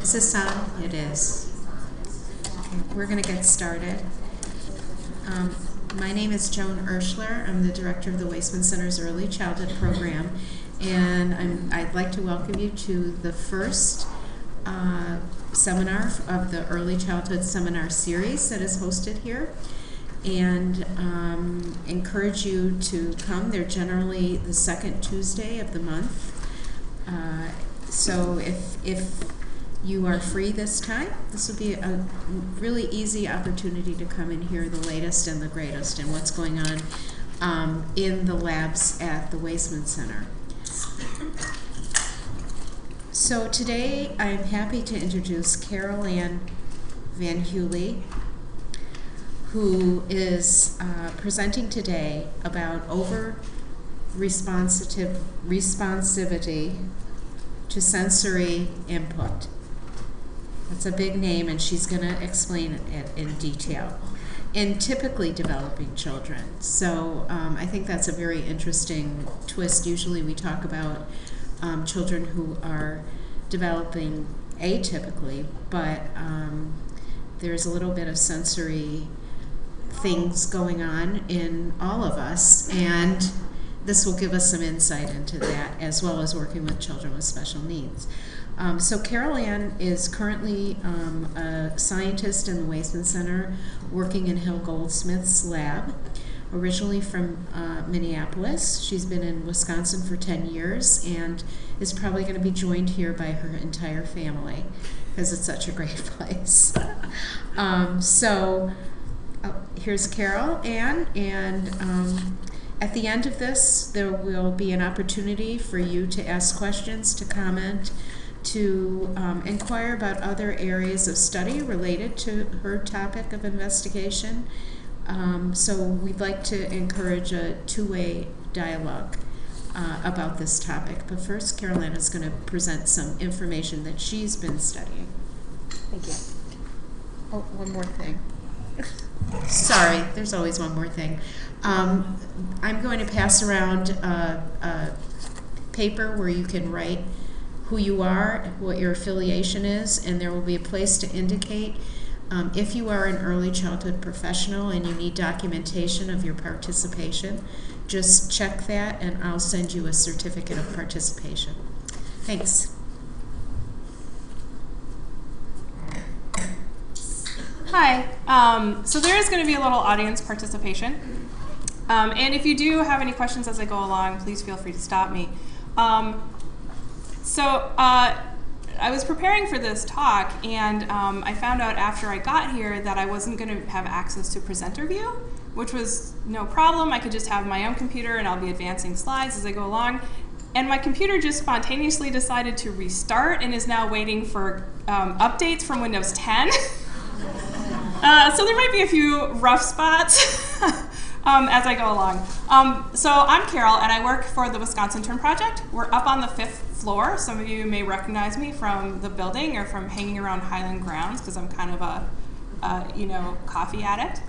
Is this on? It is. Okay, we're going to get started. My name is Joan Urschler. I'm the director of the Weissman Center's Early Childhood Program, and I'd like to welcome you to the first seminar of the Early Childhood Seminar Series that is hosted here, and encourage you to come. They're generally the second Tuesday of the month. So if you are free this time, this will be a really easy opportunity to come and hear the latest and the greatest and what's going on in the labs at the Weissman Center. So today I'm happy to introduce Carol Ann Van Hulle, who is presenting today about responsivity to sensory input. That's a big name, and she's going to explain it in detail in typically developing children. So I think that's a very interesting twist. Usually we talk about children who are developing atypically, but there's a little bit of sensory things going on in all of us, and this will give us some insight into that, as well as working with children with special needs. So Carol Ann is currently a scientist in the Weissman Center working in Hill Goldsmith's lab, originally from Minneapolis. She's been in Wisconsin for 10 years and is probably going to be joined here by her entire family because it's such a great place. Here's Carol Ann, and at the end of this, there will be an opportunity for you to ask questions, to comment, to inquire about other areas of study related to her topic of investigation. So we'd like to encourage a two-way dialogue about this topic. But first, Carol Ann is going to present some information that she's been studying. Thank you. Oh, one more thing. Sorry, there's always one more thing. I'm going to pass around a paper where you can write who you are, what your affiliation is, and there will be a place to indicate if you are an early childhood professional and you need documentation of your participation. Just check that and I'll send you a certificate of participation. Thanks. Hi, so there is going to be a little audience participation. And if you do have any questions as I go along, please feel free to stop me. I was preparing for this talk, and I found out after I got here that I wasn't going to have access to presenter view, which was no problem. I could just have my own computer and I'll be advancing slides as I go along. And my computer just spontaneously decided to restart and is now waiting for updates from Windows 10. So there might be a few rough spots as I go along. So I'm Carol, and I work for the Wisconsin Turn Project. We're up on the 5th floor. Some of you may recognize me from the building or from hanging around Highland grounds because I'm kind of a coffee addict.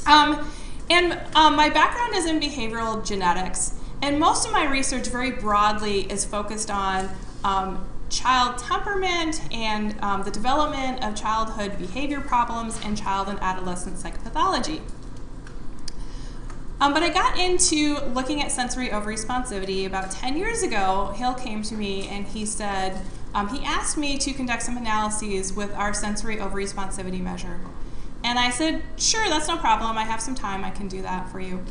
My background is in behavioral genetics, and most of my research very broadly is focused on child temperament and the development of childhood behavior problems and child and adolescent psychopathology. But I got into looking at sensory overresponsivity about 10 years ago. Hulle came to me and he said, he asked me to conduct some analyses with our sensory overresponsivity measure. And I said, sure, that's no problem. I have some time. I can do that for you.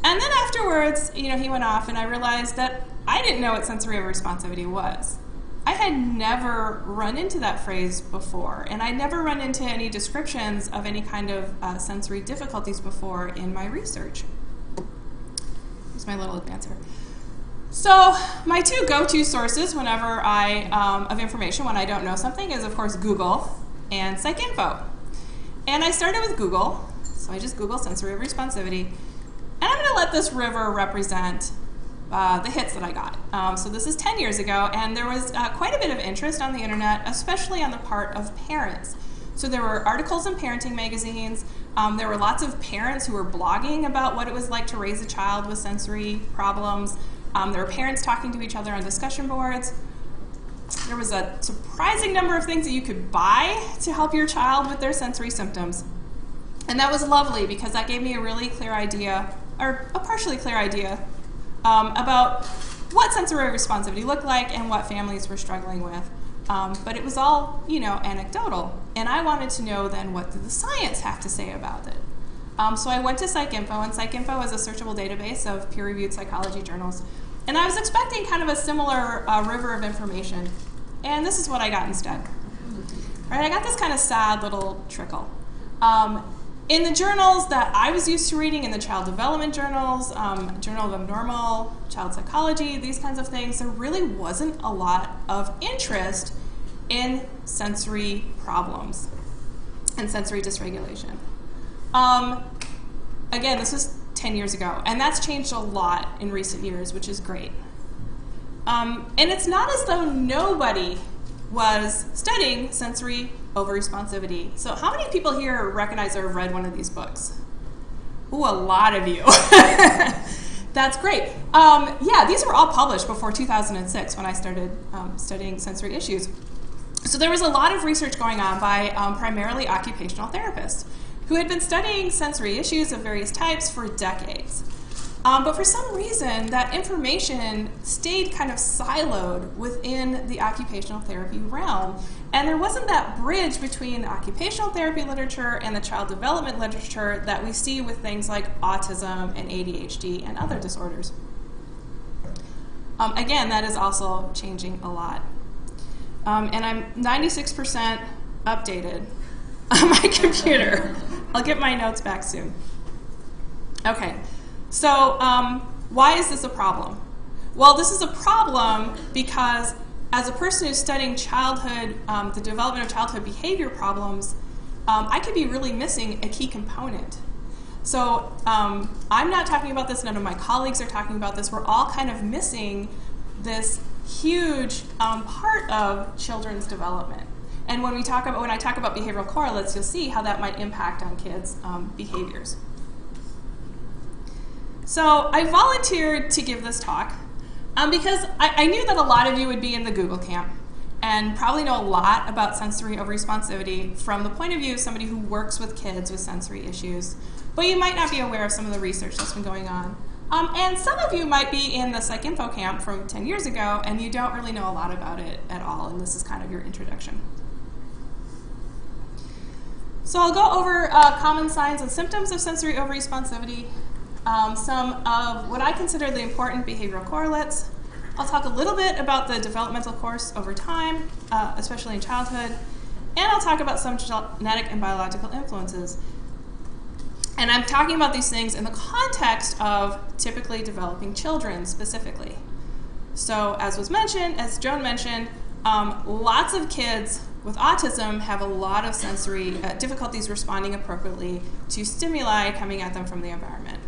And then afterwards, he went off, and I realized that I didn't know what sensory overresponsivity was. I had never run into that phrase before, and I'd never run into any descriptions of any kind of sensory difficulties before in my research. Here's my little advancer. So my two go-to sources whenever of information when I don't know something is, of course, Google and PsycInfo. And I started with Google, so I just Googled sensory overresponsivity, and I'm going to let this river represent the hits that I got. So this is 10 years ago, and there was quite a bit of interest on the internet, especially on the part of parents. So there were articles in parenting magazines. There were lots of parents who were blogging about what it was like to raise a child with sensory problems. There were parents talking to each other on discussion boards. there was a surprising number of things that you could buy to help your child with their sensory symptoms. And that was lovely because that gave me a really clear idea, or a partially clear idea, about what sensory responsivity looked like and what families were struggling with. But it was all, anecdotal. And I wanted to know then, what did the science have to say about it? So I went to PsycInfo, and PsycInfo is a searchable database of peer-reviewed psychology journals. And I was expecting kind of a similar river of information. And this is what I got instead. Right, I got this kind of sad little trickle. In the journals that I was used to reading, in the child development journals, Journal of Abnormal, Child Psychology, these kinds of things, there really wasn't a lot of interest in sensory problems and sensory dysregulation. Again, this was 10 years ago, and that's changed a lot in recent years, which is great. And it's not as though nobody was studying sensory overresponsivity. So how many people here recognize or have read one of these books? Ooh, a lot of you. That's great. Yeah, these were all published before 2006 when I started studying sensory issues. So there was a lot of research going on by primarily occupational therapists who had been studying sensory issues of various types for decades. But for some reason, that information stayed kind of siloed within the occupational therapy realm. And there wasn't that bridge between the occupational therapy literature and the child development literature that we see with things like autism and ADHD and other disorders. Again, that is also changing a lot. And I'm 96% updated on my computer. I'll get my notes back soon. Okay. So why is this a problem? Well, this is a problem because as a person who's studying childhood, the development of childhood behavior problems, I could be really missing a key component. So I'm not talking about this, none of my colleagues are talking about this, we're all kind of missing this huge part of children's development. And when I talk about behavioral correlates, you'll see how that might impact on kids' behaviors. So I volunteered to give this talk because I knew that a lot of you would be in the Google camp and probably know a lot about sensory overresponsivity from the point of view of somebody who works with kids with sensory issues. But you might not be aware of some of the research that's been going on. And some of you might be in the PsycInfo camp from 10 years ago and you don't really know a lot about it at all, and this is kind of your introduction. So I'll go over common signs and symptoms of sensory overresponsivity, some of what I consider the important behavioral correlates. I'll talk a little bit about the developmental course over time, especially in childhood, and I'll talk about some genetic and biological influences. And I'm talking about these things in the context of typically developing children specifically. So as was mentioned, as Joan mentioned, lots of kids with autism have a lot of sensory difficulties responding appropriately to stimuli coming at them from the environment.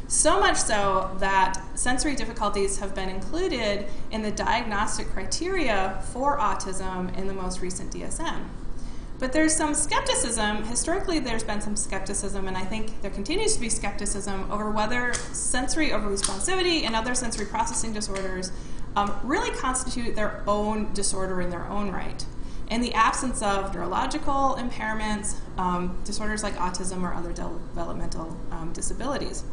So much so that sensory difficulties have been included in the diagnostic criteria for autism in the most recent DSM. But there's some skepticism. Historically, there's been some skepticism, and I think there continues to be skepticism over whether sensory overresponsivity and other sensory processing disorders really constitute their own disorder in their own right, in the absence of neurological impairments, disorders like autism or other developmental disabilities.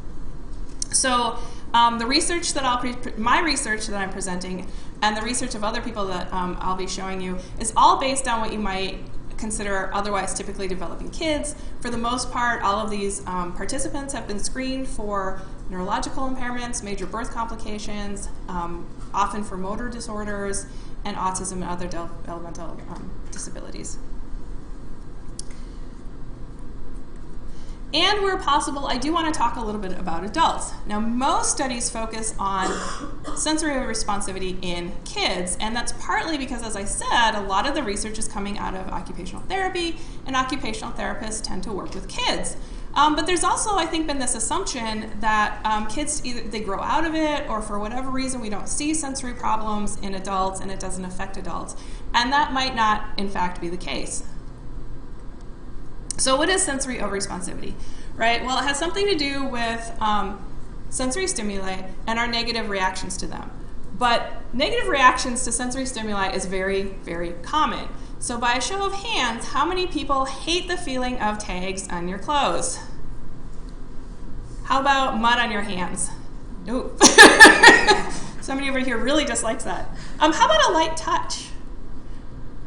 So the research that my research that I'm presenting and the research of other people that I'll be showing you is all based on what you might consider otherwise typically developing kids. For the most part, all of these participants have been screened for neurological impairments, major birth complications, often for motor disorders, and autism and other developmental disabilities. And where possible, I do want to talk a little bit about adults. Now, most studies focus on sensory responsivity in kids, and that's partly because, as I said, a lot of the research is coming out of occupational therapy, and occupational therapists tend to work with kids. But there's also, I think, been this assumption that kids, either they grow out of it, or for whatever reason, we don't see sensory problems in adults, and it doesn't affect adults. And that might not, in fact, be the case. So what is sensory overresponsivity, right? Well, it has something to do with sensory stimuli and our negative reactions to them. But negative reactions to sensory stimuli is very, very common. So by a show of hands, how many people hate the feeling of tags on your clothes? How about mud on your hands? Nope. Somebody over here really dislikes that. How about a light touch?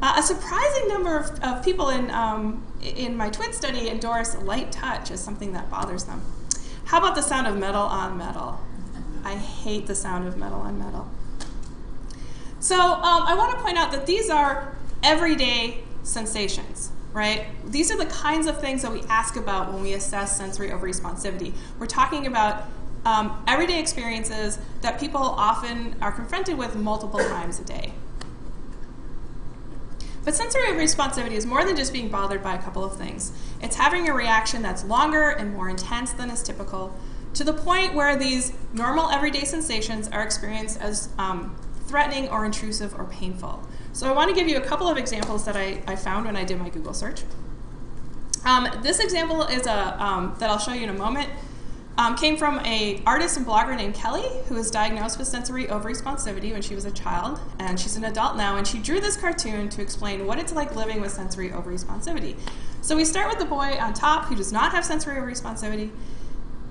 A surprising number of people in my twin study endorse light touch as something that bothers them. How about the sound of metal on metal? I hate the sound of metal on metal. So I want to point out that these are everyday sensations, right? These are the kinds of things that we ask about when we assess sensory overresponsivity. We're talking about everyday experiences that people often are confronted with multiple times a day. But sensory overresponsivity is more than just being bothered by a couple of things. It's having a reaction that's longer and more intense than is typical, to the point where these normal everyday sensations are experienced as threatening or intrusive or painful. So I want to give you a couple of examples that I found when I did my Google search. This example is that I'll show you in a moment. Came from an artist and blogger named Kelly, who was diagnosed with sensory overresponsivity when she was a child, and she's an adult now, and she drew this cartoon to explain what it's like living with sensory overresponsivity. So we start with the boy on top who does not have sensory overresponsivity.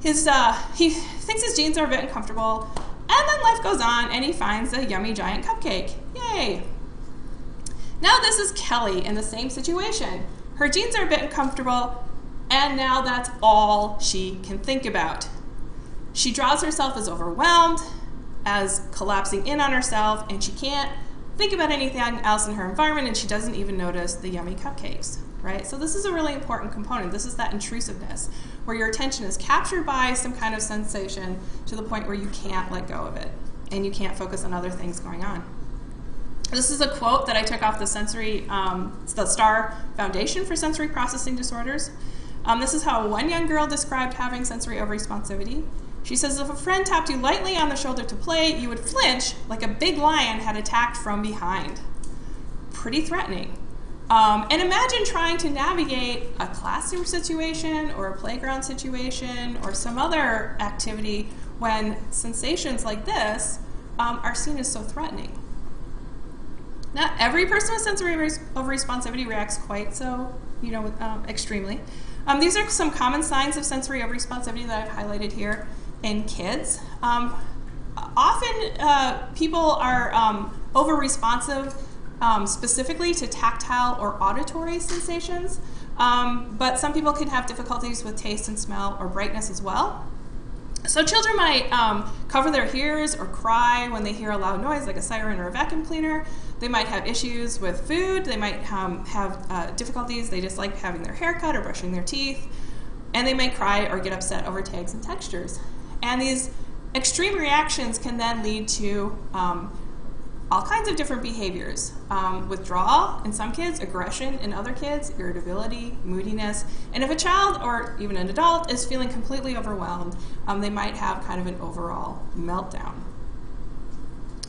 He thinks his jeans are a bit uncomfortable, and then life goes on, and he finds a yummy giant cupcake. Yay! Now this is Kelly in the same situation. Her jeans are a bit uncomfortable, and now that's all she can think about. She draws herself as overwhelmed, as collapsing in on herself, and she can't think about anything else in her environment, and she doesn't even notice the yummy cupcakes, right? So this is a really important component. This is that intrusiveness, where your attention is captured by some kind of sensation to the point where you can't let go of it, and you can't focus on other things going on. This is a quote that I took off the the STAR Foundation for Sensory Processing Disorders. This is how one young girl described having sensory overresponsivity. She says, if a friend tapped you lightly on the shoulder to play, you would flinch like a big lion had attacked from behind. Pretty threatening. And imagine trying to navigate a classroom situation or a playground situation or some other activity when sensations like this are seen as so threatening. Not every person with sensory overresponsivity reacts quite so, extremely. These are some common signs of sensory overresponsivity that I've highlighted here in kids. Often people are overresponsive specifically to tactile or auditory sensations, but some people can have difficulties with taste and smell or brightness as well. So children might cover their ears or cry when they hear a loud noise like a siren or a vacuum cleaner. They might have issues with food. They might have difficulties. They dislike having their hair cut or brushing their teeth. And they may cry or get upset over tags and textures. And these extreme reactions can then lead to all kinds of different behaviors. Withdrawal in some kids, aggression in other kids, irritability, moodiness. And if a child or even an adult is feeling completely overwhelmed, they might have kind of an overall meltdown.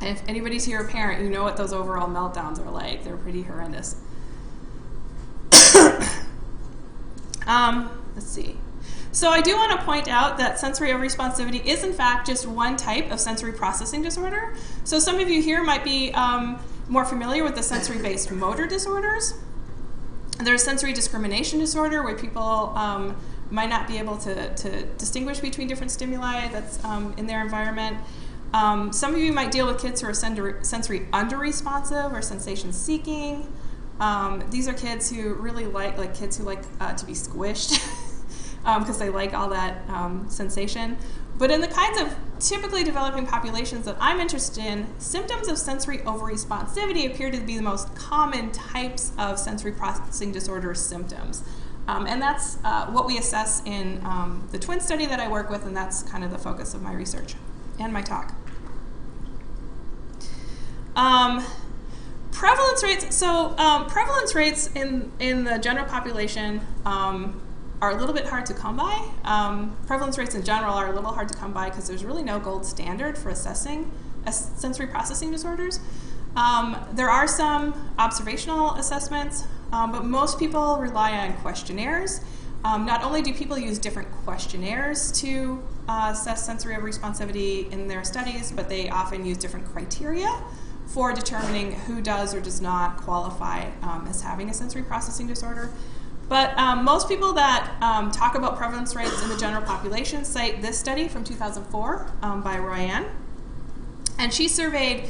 And if anybody's here a parent, you know what those overall meltdowns are like. They're pretty horrendous. Let's see. So I do want to point out that sensory overresponsivity is in fact just one type of sensory processing disorder. So some of you here might be more familiar with the sensory-based motor disorders. There's sensory discrimination disorder, where people might not be able to distinguish between different stimuli that's in their environment. Some of you might deal with kids who are sensory under-responsive or sensation-seeking. These are kids who really like kids who like to be squished because they like all that sensation. But in the kinds of typically developing populations that I'm interested in, symptoms of sensory overresponsivity appear to be the most common types of sensory processing disorder symptoms. And that's what we assess in the twin study that I work with, and that's kind of the focus of my research and my talk. Prevalence rates. So prevalence rates in the general population are a little bit hard to come by. Prevalence rates in general are a little hard to come by because there's really no gold standard for assessing sensory processing disorders. There are some observational assessments, but most people rely on questionnaires not only do people use different questionnaires to assess sensory overresponsivity in their studies, but they often use different criteria for determining who does or does not qualify as having a sensory processing disorder. But most people that talk about prevalence rates in the general population cite this study from 2004 by Royanne. And she surveyed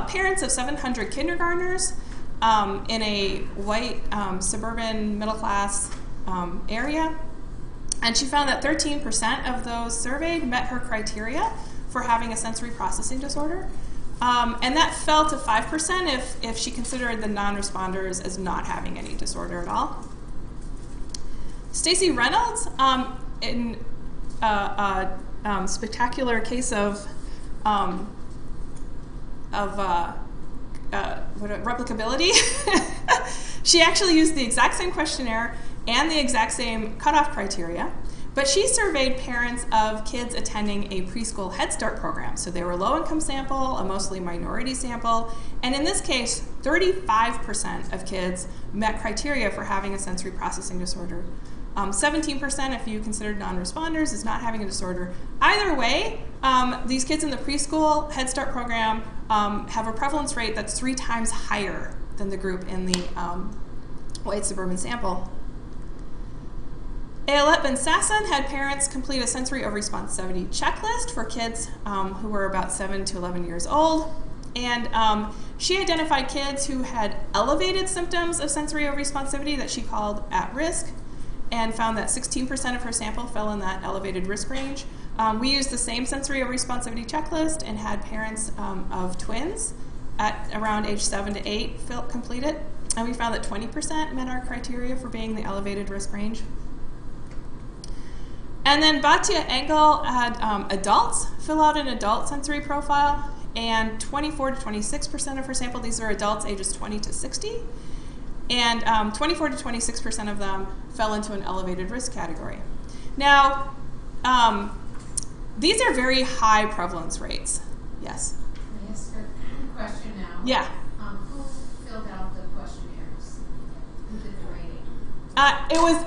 parents of 700 kindergartners in a white suburban middle-class area. And she found that 13% of those surveyed met her criteria for having a sensory processing disorder. And that fell to 5% if she considered the non-responders as not having any disorder at all. Stacey Reynolds, in a spectacular case of replicability, she actually used the exact same questionnaire and the exact same cutoff criteria, but she surveyed parents of kids attending a preschool Head Start program. So they were a low-income sample, a mostly minority sample, and in this case, 35% of kids met criteria for having a sensory processing disorder. 17%, if you considered non-responders, is not having a disorder. Either way, these kids in the preschool Head Start program have a prevalence rate that's 3 times higher than the group in the white suburban sample. Ayelet Ben Sasson had parents complete a sensory overresponsivity checklist for kids who were about 7 to 11 years old. And she identified kids who had elevated symptoms of sensory overresponsivity that she called at risk, and found that 16% of her sample fell in that elevated risk range. We used the same sensory overresponsivity checklist and had parents of twins at around age 7 to 8 complete it, and we found that 20% met our criteria for being the elevated risk range. And then Batya Engel had adults fill out an adult sensory profile, and 24 to 26% of her sample, these are adults ages 20 to 60, and 24 to 26% of them fell into an elevated risk category. Now, these are very high prevalence rates. Yes? Can I ask a question now? Yeah. Who filled out the questionnaires? Who did the rating? It was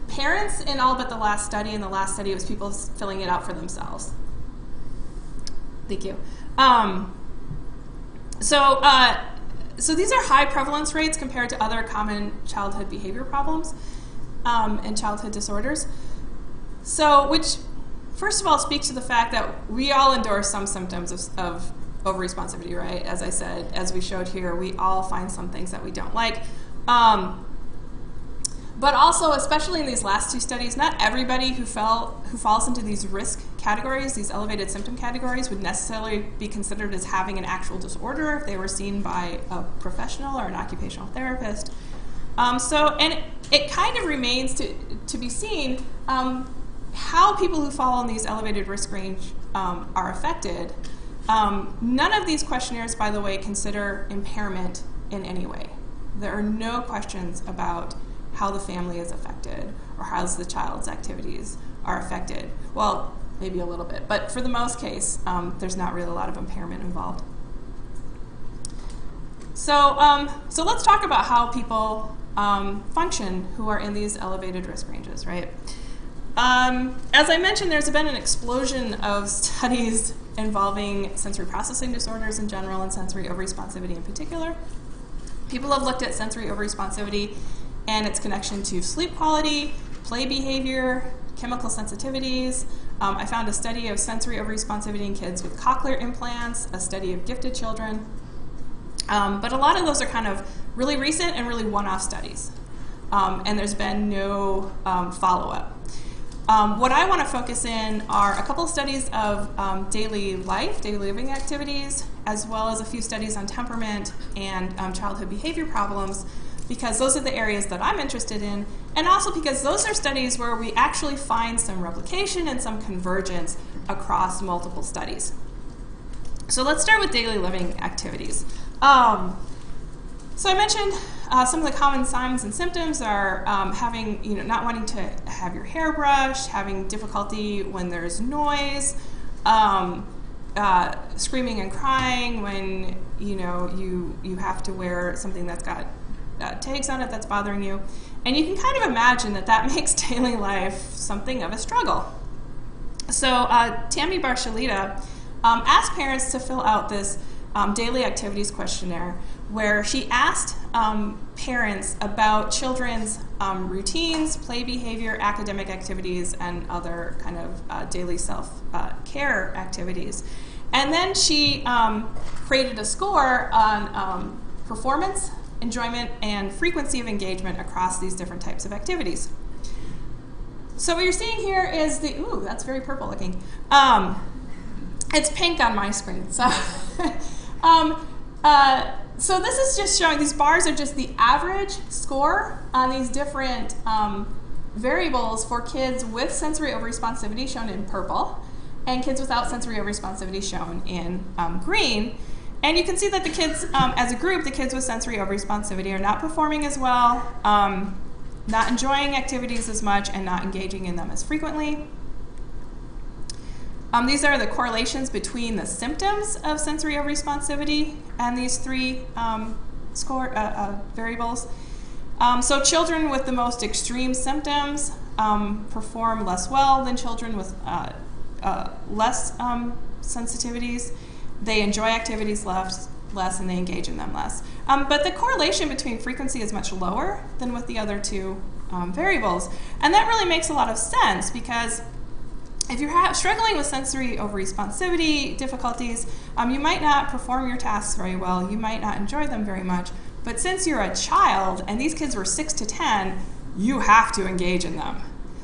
parents in all but the last study. In the last study, it was people filling it out for themselves. Thank you. So these are high prevalence rates compared to other common childhood behavior problems and childhood disorders. So, which, first of all, speaks to the fact that we all endorse some symptoms of overresponsivity, right? As I said, as we showed here, we all find some things that we don't like. But also, especially in these last 2 studies, not everybody who falls into these risk categories, these elevated symptom categories, would necessarily be considered as having an actual disorder if they were seen by a professional or an occupational therapist. And it kind of remains to be seen how people who fall in these elevated risk range are affected. None of these questionnaires, by the way, consider impairment in any way. There are no questions about how the family is affected or how the child's activities are affected. Well, maybe a little bit, but for the most case, there's not really a lot of impairment involved. So let's talk about how people function who are in these elevated risk ranges, right? As I mentioned, there's been an explosion of studies involving sensory processing disorders in general and sensory overresponsivity in particular. People have looked at sensory overresponsivity and its connection to sleep quality, play behavior, chemical sensitivities. I found a study of sensory overresponsivity in kids with cochlear implants, a study of gifted children. But a lot of those are kind of really recent and really one-off studies. And there's been no follow-up. What I want to focus in are a couple of studies of daily life, daily living activities, as well as a few studies on temperament and childhood behavior problems, because those are the areas that I'm interested in, and also because those are studies where we actually find some replication and some convergence across multiple studies. So let's start with daily living activities. So I mentioned some of the common signs and symptoms are having, not wanting to have your hair brushed, having difficulty when there's noise, screaming and crying when you have to wear something that's got tags on it that's bothering you. And you can kind of imagine that that makes daily life something of a struggle. So Tammy Barchalita asked parents to fill out this daily activities questionnaire where she asked parents about children's routines, play behavior, academic activities, and other kind of daily self-care activities. And then she created a score on performance, enjoyment, and frequency of engagement across these different types of activities. So what you're seeing here is ooh, that's very purple looking. It's pink on my screen. So, so this is just showing, these bars are just the average score on these different variables for kids with sensory overresponsivity shown in purple, and kids without sensory overresponsivity shown in green. And you can see that the kids, as a group, the kids with sensory overresponsivity are not performing as well, not enjoying activities as much, and not engaging in them as frequently. These are the correlations between the symptoms of sensory overresponsivity and these three variables. So children with the most extreme symptoms perform less well than children with less sensitivities. They enjoy activities less and they engage in them less. But the correlation between frequency is much lower than with the other two variables. And that really makes a lot of sense because if you're struggling with sensory overresponsivity difficulties, you might not perform your tasks very well, you might not enjoy them very much, but since you're a child and these kids were 6 to 10, you have to engage in them,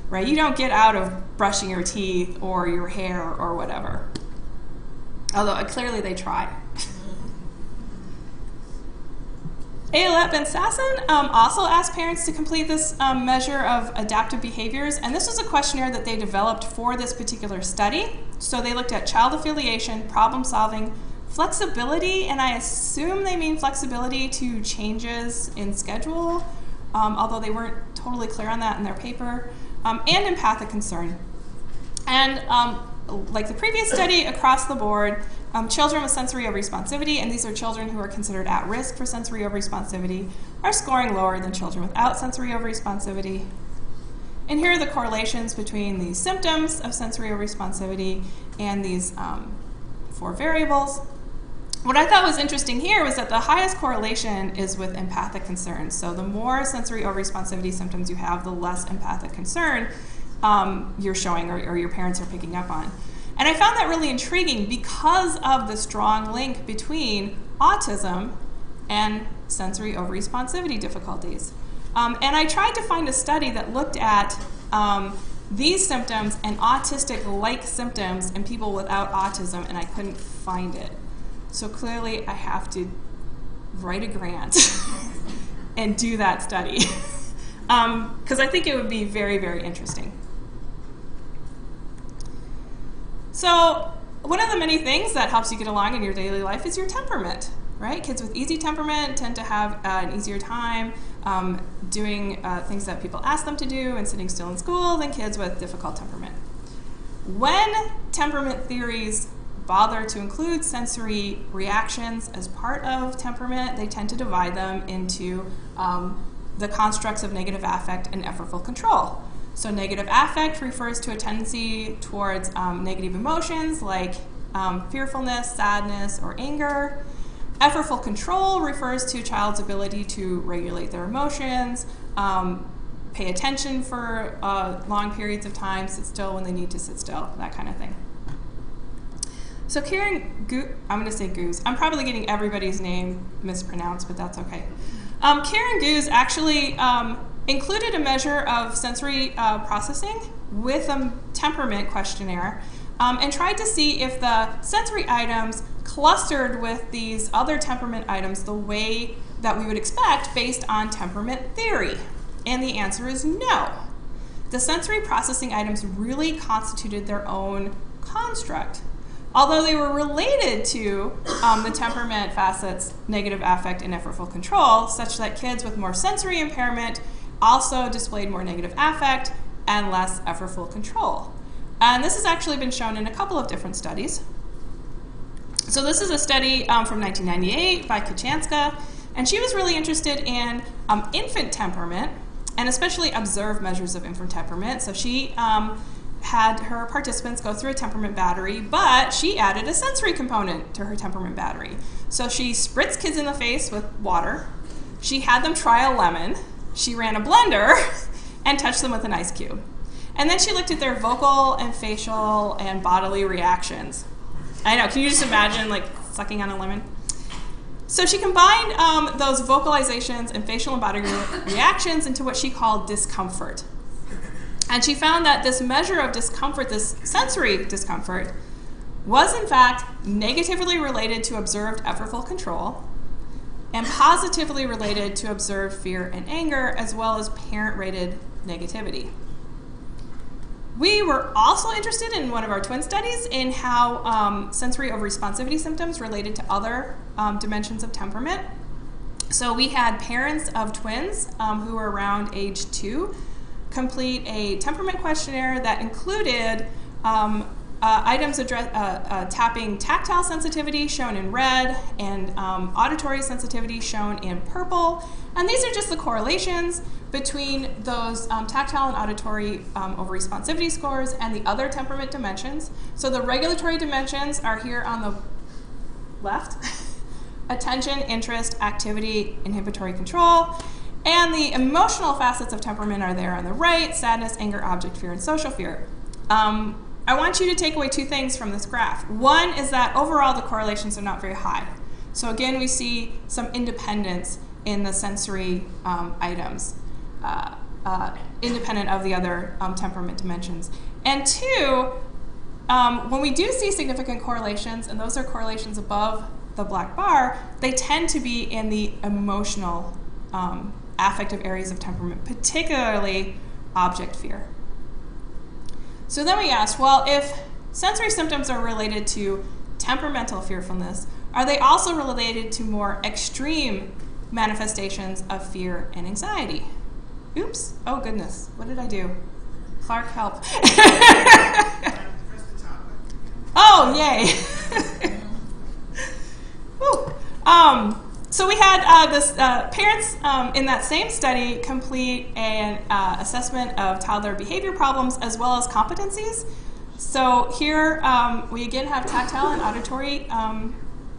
right? You don't get out of brushing your teeth or your hair or whatever. Although clearly they try. Ayelet Ben Sasson also asked parents to complete this measure of adaptive behaviors, and this was a questionnaire that they developed for this particular study. So they looked at child affiliation, problem solving, flexibility, and I assume they mean flexibility to changes in schedule, although they weren't totally clear on that in their paper, and empathic concern. And like the previous study, across the board, children with sensory overresponsivity, and these are children who are considered at risk for sensory overresponsivity, are scoring lower than children without sensory overresponsivity. And here are the correlations between the symptoms of sensory overresponsivity and these 4 variables. What I thought was interesting here was that the highest correlation is with empathic concern. So the more sensory overresponsivity symptoms you have, the less empathic concern you're showing or your parents are picking up on. And I found that really intriguing because of the strong link between autism and sensory overresponsivity difficulties. And I tried to find a study that looked at these symptoms and autistic-like symptoms in people without autism, and I couldn't find it. So clearly I have to write a grant and do that study because I think it would be very, very interesting. So one of the many things that helps you get along in your daily life is your temperament, right? Kids with easy temperament tend to have an easier time doing things that people ask them to do and sitting still in school than kids with difficult temperament. When temperament theories bother to include sensory reactions as part of temperament, they tend to divide them into the constructs of negative affect and effortful control. So negative affect refers to a tendency towards negative emotions like fearfulness, sadness, or anger. Effortful control refers to a child's ability to regulate their emotions, pay attention for long periods of time, sit still when they need to sit still, that kind of thing. So Karen I'm going to say Goose. I'm probably getting everybody's name mispronounced, but that's okay. Karen Goose actually included a measure of sensory processing with a temperament questionnaire and tried to see if the sensory items clustered with these other temperament items the way that we would expect based on temperament theory. And the answer is no. The sensory processing items really constituted their own construct. Although they were related to the temperament facets, negative affect and effortful control, such that kids with more sensory impairment also displayed more negative affect and less effortful control. And this has actually been shown in a couple of different studies. So this is a study from 1998 by Kachanska, And she was really interested in infant temperament, and especially observed measures of infant temperament. So she had her participants go through a temperament battery, but she added a sensory component to her temperament battery. So she spritzed kids in the face with water. She had them try a lemon. She ran a blender and touched them with an ice cube. And then she looked at their vocal and facial and bodily reactions. I know, can you just imagine like sucking on a lemon? So she combined those vocalizations and facial and bodily reactions into what she called discomfort. And she found that this measure of discomfort, this sensory discomfort, was in fact negatively related to observed effortful control and positively related to observed fear and anger, as well as parent-rated negativity. We were also interested in one of our twin studies in how sensory overresponsivity symptoms related to other dimensions of temperament. So we had parents of twins who were around age 2 complete a temperament questionnaire that included items tapping tactile sensitivity, shown in red, and auditory sensitivity, shown in purple. And these are just the correlations between those tactile and auditory overresponsivity scores and the other temperament dimensions. So the regulatory dimensions are here on the left. Attention, interest, activity, inhibitory control. And the emotional facets of temperament are there on the right: sadness, anger, object fear, and social fear. I want you to take away 2 things from this graph. One is that overall the correlations are not very high. So again, we see some independence in the sensory items, independent of the other temperament dimensions. And 2, when we do see significant correlations, and those are correlations above the black bar, they tend to be in the emotional affective areas of temperament, particularly object fear. So then we asked, well, if sensory symptoms are related to temperamental fearfulness, are they also related to more extreme manifestations of fear and anxiety? Oops, oh goodness, what did I do? Clark, help. Oh, yay. Woo. So we had parents in that same study complete an assessment of toddler behavior problems as well as competencies. So here we again have tactile and auditory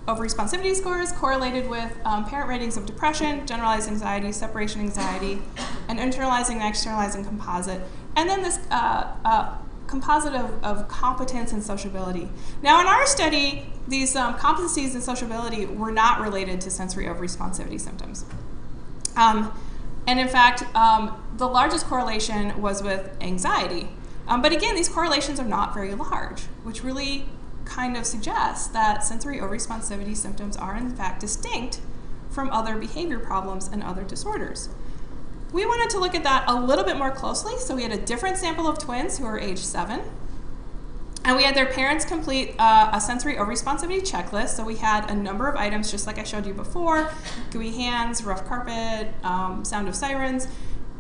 overresponsivity scores correlated with parent ratings of depression, generalized anxiety, separation anxiety, and internalizing and externalizing composite. And then this composite of competence and sociability. Now in our study, these competencies and sociability were not related to sensory overresponsivity symptoms. And in fact, the largest correlation was with anxiety. But again, these correlations are not very large, which really kind of suggests that sensory overresponsivity symptoms are in fact distinct from other behavior problems and other disorders. We wanted to look at that a little bit more closely, so we had a different sample of twins who were age 7. And we had their parents complete a sensory overresponsivity checklist. So we had a number of items, just like I showed you before: gooey hands, rough carpet, sound of sirens.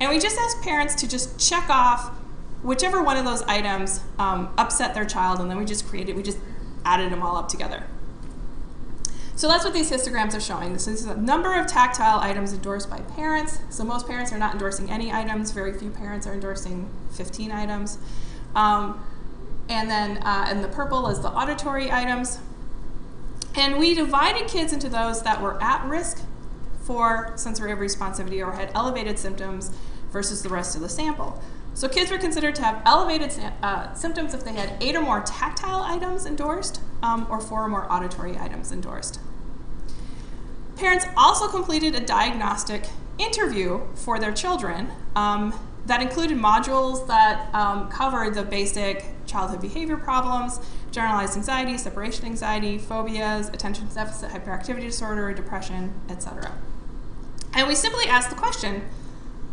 And we just asked parents to just check off whichever one of those items upset their child, and then we just added them all up together. So that's what these histograms are showing. This is a number of tactile items endorsed by parents. So most parents are not endorsing any items. Very few parents are endorsing 15 items. And then in the purple is the auditory items. And we divided kids into those that were at risk for sensory overresponsivity or had elevated symptoms versus the rest of the sample. So kids were considered to have elevated symptoms if they had 8 or more tactile items endorsed or 4 or more auditory items endorsed. Parents also completed a diagnostic interview for their children that included modules that covered the basic childhood behavior problems, generalized anxiety, separation anxiety, phobias, attention deficit hyperactivity disorder, depression, etc. And we simply asked the question,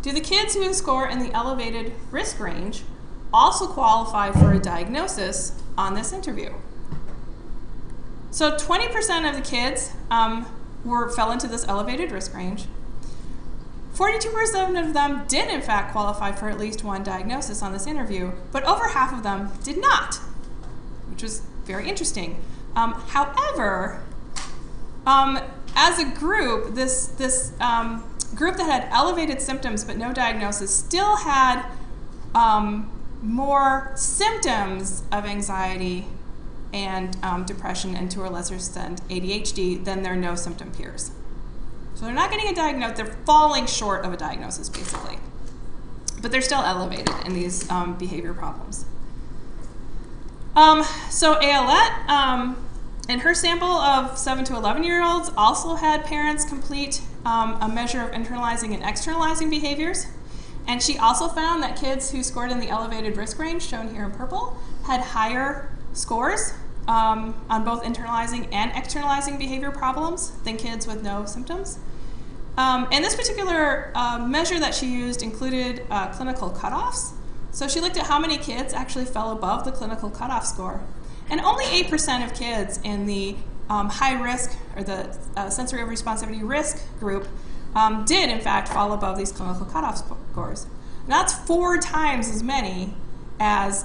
do the kids who score in the elevated risk range also qualify for a diagnosis on this interview? So 20% of the kids fell into this elevated risk range. 42% of them did in fact qualify for at least one diagnosis on this interview, but over half of them did not, which was very interesting. However, as a group, this group that had elevated symptoms but no diagnosis still had more symptoms of anxiety and depression, and to a lesser extent ADHD, than their no symptom peers. So they're not getting a diagnosis, they're falling short of a diagnosis basically. But they're still elevated in these behavior problems. So Ayelet, in her sample of 7 to 11-year-olds, also had parents complete a measure of internalizing and externalizing behaviors. And she also found that kids who scored in the elevated risk range, shown here in purple, had higher scores on both internalizing and externalizing behavior problems than kids with no symptoms. And this particular measure that she used included clinical cutoffs. So she looked at how many kids actually fell above the clinical cutoff score. And only 8% of kids in the high risk, or the sensory overresponsivity risk group, did in fact fall above these clinical cutoff scores. And that's 4 times as many as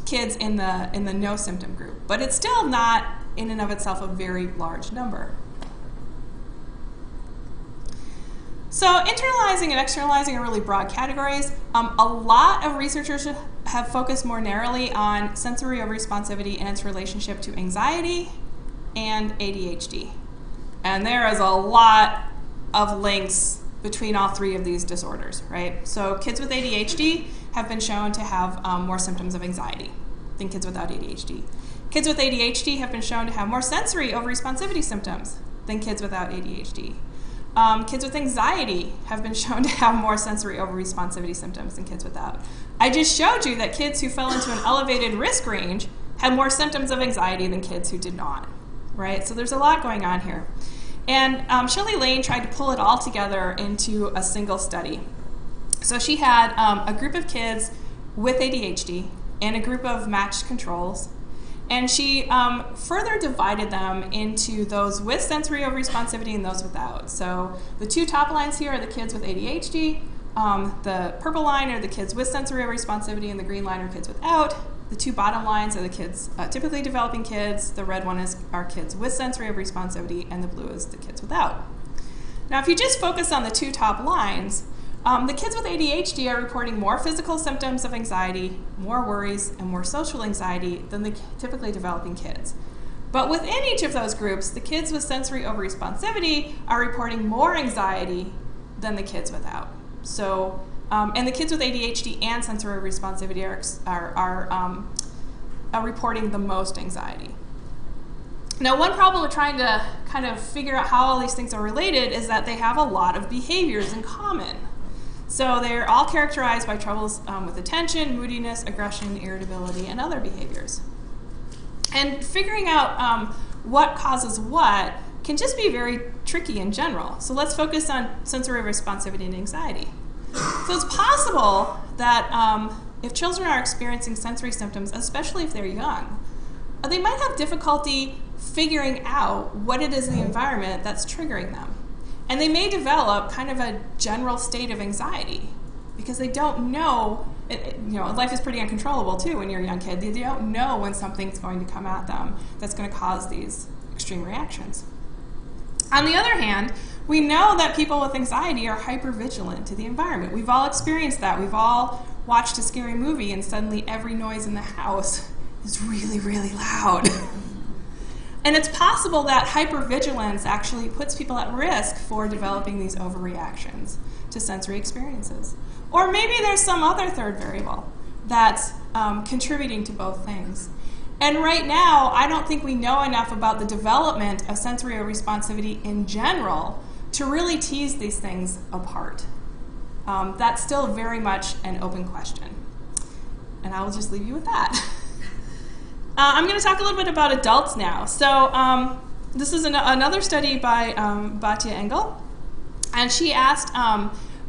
kids in the no symptom group. But it's still not in and of itself a very large number. So internalizing and externalizing are really broad categories. A lot of researchers have focused more narrowly on sensory overresponsivity and its relationship to anxiety and ADHD. And there is a lot of links between all 3 of these disorders, right? So kids with ADHD have been shown to have more symptoms of anxiety than kids without ADHD. Kids with ADHD have been shown to have more sensory overresponsivity symptoms than kids without ADHD. Kids with anxiety have been shown to have more sensory overresponsivity symptoms than kids without. I just showed you that kids who fell into an elevated risk range had more symptoms of anxiety than kids who did not, right? So there's a lot going on here. And Shelley Lane tried to pull it all together into a single study. So she had a group of kids with ADHD and a group of matched controls. And she further divided them into those with sensory overresponsivity and those without. So the 2 top lines here are the kids with ADHD. The purple line are the kids with sensory overresponsivity, and the green line are kids without. The 2 bottom lines are the kids, typically developing kids. The red one are kids with sensory overresponsivity, and the blue is the kids without. Now, if you just focus on the 2 top lines, the kids with ADHD are reporting more physical symptoms of anxiety, more worries, and more social anxiety than the typically developing kids. But within each of those groups, the kids with sensory overresponsivity are reporting more anxiety than the kids without. So, and the kids with ADHD and sensory overresponsivity are reporting the most anxiety. Now, one problem with trying to kind of figure out how all these things are related is that they have a lot of behaviors in common. So they're all characterized by troubles with attention, moodiness, aggression, irritability, and other behaviors. And figuring out what causes what can just be very tricky in general. So let's focus on sensory responsivity and anxiety. So it's possible that if children are experiencing sensory symptoms, especially if they're young, they might have difficulty figuring out what it is in the environment that's triggering them. And they may develop kind of a general state of anxiety because they don't know, life is pretty uncontrollable too when you're a young kid. They don't know when something's going to come at them that's going to cause these extreme reactions. On the other hand, we know that people with anxiety are hypervigilant to the environment. We've all experienced that. We've all watched a scary movie and suddenly every noise in the house is really, really loud. And it's possible that hypervigilance actually puts people at risk for developing these overreactions to sensory experiences. Or maybe there's some other third variable that's contributing to both things. And right now, I don't think we know enough about the development of sensory responsivity in general to really tease these things apart. That's still very much an open question. And I will just leave you with that. I'm going to talk a little bit about adults now. So this is another study by Batya Engel, and she asked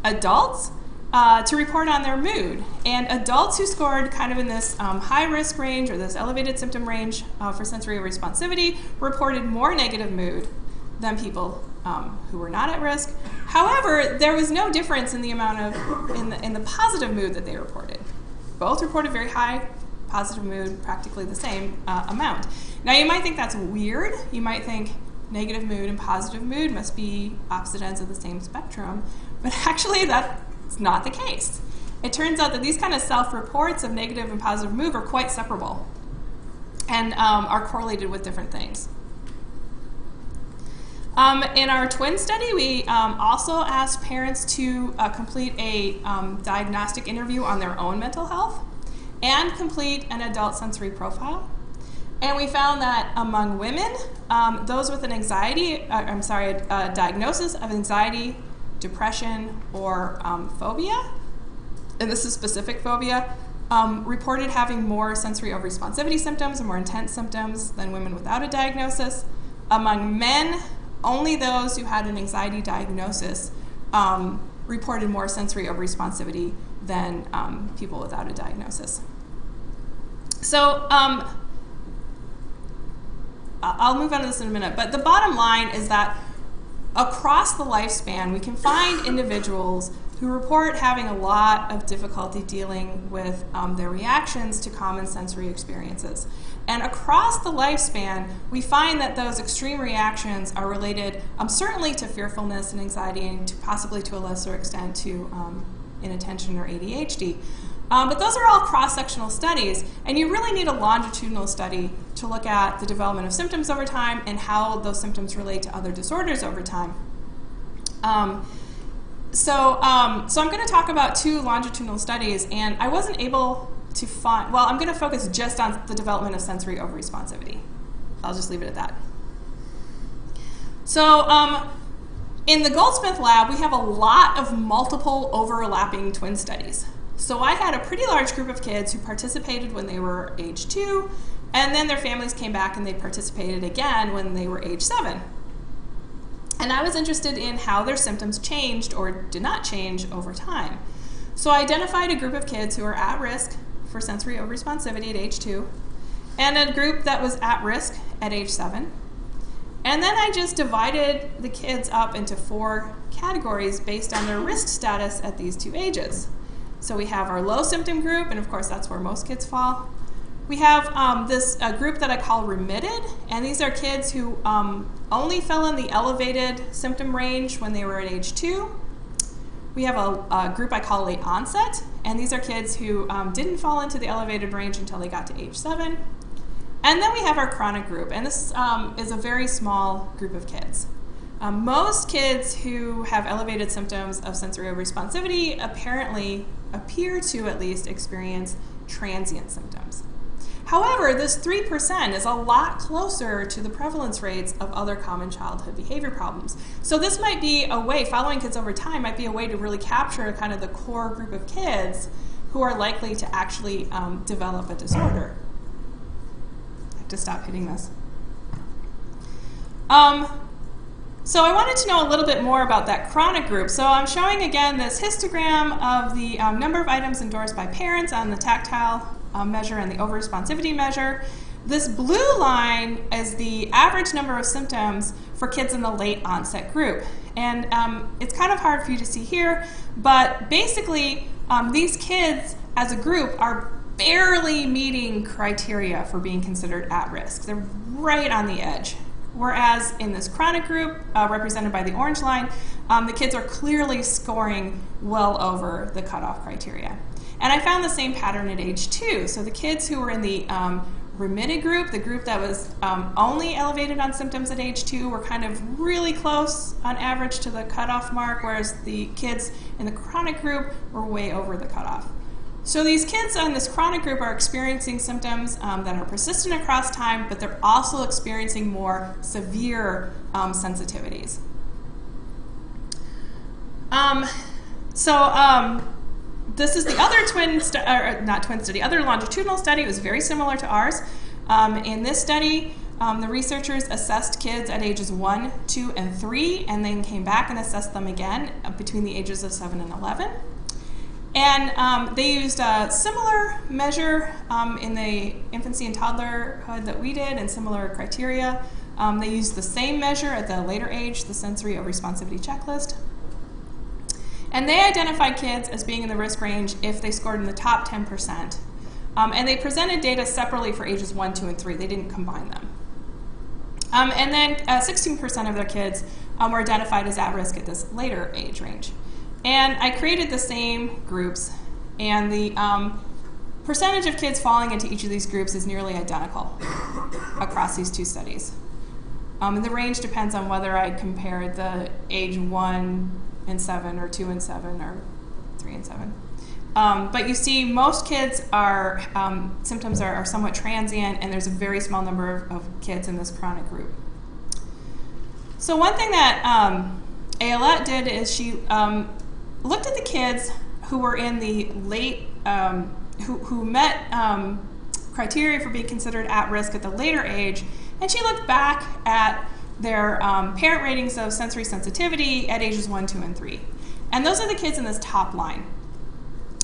adults to report on their mood. And adults who scored kind of in this high risk range or this elevated symptom range for sensory responsivity reported more negative mood than people who were not at risk. However, there was no difference in the amount of in the positive mood that they reported. Both reported very high positive mood, practically the same amount. Now you might think that's weird. You might think negative mood and positive mood must be opposite ends of the same spectrum, but actually that's not the case. It turns out that these kind of self-reports of negative and positive mood are quite separable and are correlated with different things. In our twin study, we also asked parents to complete a diagnostic interview on their own mental health and complete an adult sensory profile. And we found that among women, those with an a diagnosis of anxiety, depression, or phobia, and this is specific phobia, reported having more sensory overresponsivity symptoms and more intense symptoms than women without a diagnosis. Among men, only those who had an anxiety diagnosis reported more sensory overresponsivity than people without a diagnosis. So I'll move on to this in a minute, but the bottom line is that across the lifespan, we can find individuals who report having a lot of difficulty dealing with their reactions to common sensory experiences. And across the lifespan, we find that those extreme reactions are related certainly to fearfulness and anxiety, and possibly to a lesser extent to inattention or ADHD. But those are all cross-sectional studies, and you really need a longitudinal study to look at the development of symptoms over time and how those symptoms relate to other disorders over time. So I'm going to talk about 2 longitudinal studies, and I wasn't able to find, well, I'm going to focus just on the development of sensory overresponsivity. I'll just leave it at that. So in the Goldsmith lab, we have a lot of multiple overlapping twin studies. So I had a pretty large group of kids who participated when they were age 2, and then their families came back and they participated again when they were age 7. And I was interested in how their symptoms changed or did not change over time. So I identified a group of kids who were at risk for sensory overresponsivity at age 2, and a group that was at risk at age 7. And then I just divided the kids up into 4 categories based on their risk status at these 2 ages. So we have our low symptom group, and of course that's where most kids fall. We have this group that I call remitted, and these are kids who only fell in the elevated symptom range when they were at age 2. We have a group I call late onset, and these are kids who didn't fall into the elevated range until they got to age 7. And then we have our chronic group, and this is a very small group of kids. Most kids who have elevated symptoms of sensory overresponsivity apparently appear to at least experience transient symptoms. However, this 3% is a lot closer to the prevalence rates of other common childhood behavior problems. So this might be a way, following kids over time might be a way to really capture kind of the core group of kids who are likely to actually develop a disorder. I have to stop hitting this. So I wanted to know a little bit more about that chronic group. So I'm showing again this histogram of the number of items endorsed by parents on the tactile measure and the overresponsivity measure. This blue line is the average number of symptoms for kids in the late onset group. And it's kind of hard for you to see here, but basically these kids as a group are barely meeting criteria for being considered at risk. They're right on the edge. Whereas in this chronic group, represented by the orange line, the kids are clearly scoring well over the cutoff criteria. And I found the same pattern at age 2. So the kids who were in the remitted group, the group that was only elevated on symptoms at age 2, were kind of really close on average to the cutoff mark, whereas the kids in the chronic group were way over the cutoff. So these kids in this chronic group are experiencing symptoms that are persistent across time, but they're also experiencing more severe sensitivities. This is the other other longitudinal study. It was very similar to ours. In this study, the researchers assessed kids at ages 1, 2, and 3, and then came back and assessed them again between the ages of 7 and 11. And they used a similar measure in the infancy and toddlerhood that we did, and similar criteria. They used the same measure at the later age, the sensory overresponsivity checklist. And they identified kids as being in the risk range if they scored in the top 10%. And they presented data separately for ages 1, 2, and 3. They didn't combine them. And then 16% of their kids were identified as at risk at this later age range. And I created the same groups, and the percentage of kids falling into each of these groups is nearly identical across these two studies. And the range depends on whether I compared the age 1 and 7 or 2 and 7 or 3 and 7. But you see most kids are, symptoms are somewhat transient, and there's a very small number of kids in this chronic group. So one thing that Ayelet did is she looked at the kids who were in the late, who met criteria for being considered at risk at the later age, and she looked back at their parent ratings of sensory sensitivity at ages 1, 2, and 3. And those are the kids in this top line.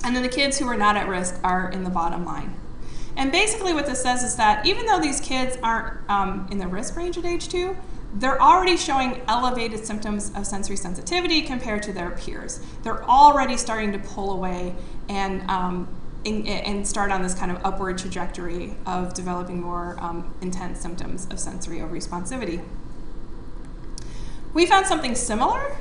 And then the kids who are not at risk are in the bottom line. And basically what this says is that even though these kids aren't in the risk range at age 2, they're already showing elevated symptoms of sensory sensitivity compared to their peers. They're already starting to pull away and start on this kind of upward trajectory of developing more intense symptoms of sensory overresponsivity. We found something similar.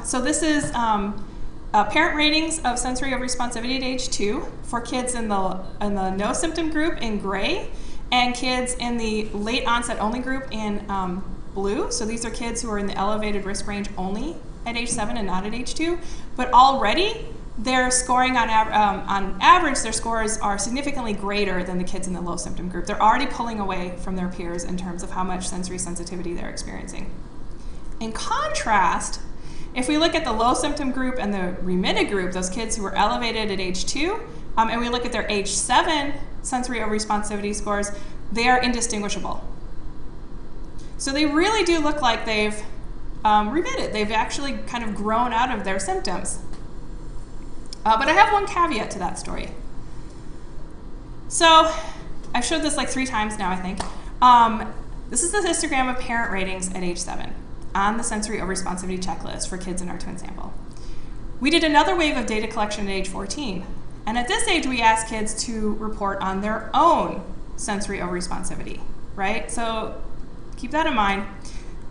So this is parent ratings of sensory overresponsivity at age 2 for kids in the no symptom group in gray, and kids in the late onset only group in blue. So these are kids who are in the elevated risk range only at age 7 and not at age 2. But already their scoring on average, their scores are significantly greater than the kids in the low symptom group. They're already pulling away from their peers in terms of how much sensory sensitivity they're experiencing. In contrast, if we look at the low symptom group and the remitted group, those kids who were elevated at age 2, and we look at their age 7 sensory overresponsivity scores, they are indistinguishable. So they really do look like they've remitted. They've actually kind of grown out of their symptoms. But I have one caveat to that story. So I've showed this like 3 times now, I think. This is the histogram of parent ratings at age 7 on the sensory overresponsivity checklist for kids in our twin sample. We did another wave of data collection at age 14. And at this age, we asked kids to report on their own sensory overresponsivity, right? So keep that in mind.